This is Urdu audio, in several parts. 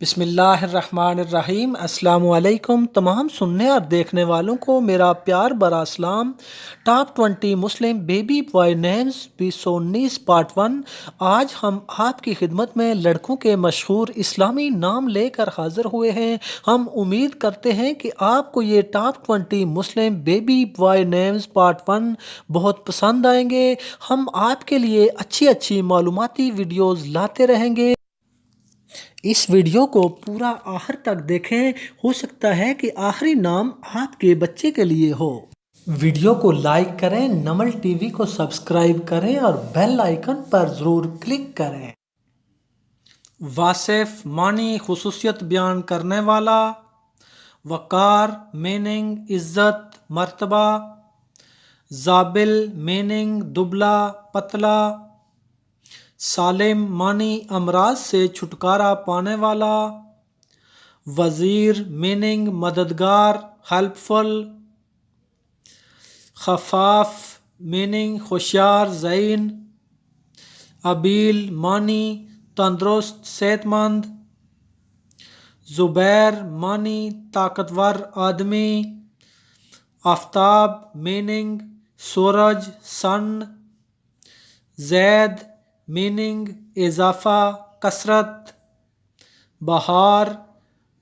بسم اللہ الرحمن الرحیم۔ السلام علیکم تمام سننے اور دیکھنے والوں کو میرا پیار برا اسلام۔ ٹاپ 20 مسلم بیبی بوائے نیمز 2019 پارٹ 1۔ آج ہم آپ کی خدمت میں لڑکوں کے مشہور اسلامی نام لے کر حاضر ہوئے ہیں۔ ہم امید کرتے ہیں کہ آپ کو یہ ٹاپ 20 مسلم بیبی بوائے نیمز پارٹ 1 بہت پسند آئیں گے۔ ہم آپ کے لیے اچھی معلوماتی ویڈیوز لاتے رہیں گے۔ اس ویڈیو کو پورا آخر تک دیکھیں، ہو سکتا ہے کہ آخری نام آپ کے بچے کے لیے ہو۔ ویڈیو کو لائک کریں، نمل ٹی وی کو سبسکرائب کریں اور بیل آئیکن پر ضرور کلک کریں۔ واصف معنی خصوصیت بیان کرنے والا، وقار میننگ عزت مرتبہ، زابل میننگ دبلا پتلا، سالم معنی امراض سے چھٹکارا پانے والا، وزیر میننگ مددگار ہیلپ فل، خفاف میننگ ہوشیار ذہین، ابیل معنی تندرست صحت مند، زبیر معنی طاقتور آدمی، آفتاب میننگ سورج سن، زید میننگ اضافہ کثرت، بہار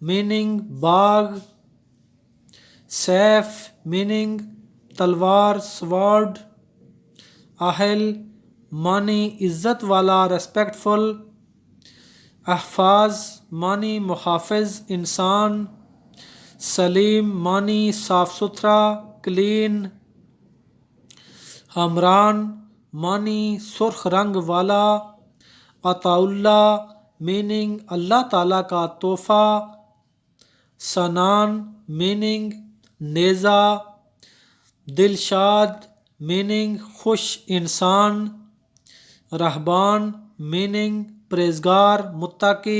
میننگ باغ، سیف میننگ تلوار سوارڈ، اہل معنی عزت والا ریسپیکٹ فل، احفاظ معنی محافظ انسان، سلیم معنی صاف ستھرا کلین، حمران معنی سرخ رنگ والا، عطا اللہ میننگ اللہ تعالیٰ کا تحفہ، سنان میننگ نیزہ، دلشاد میننگ خوش انسان، رہبان میننگ پرہیزگار متقی۔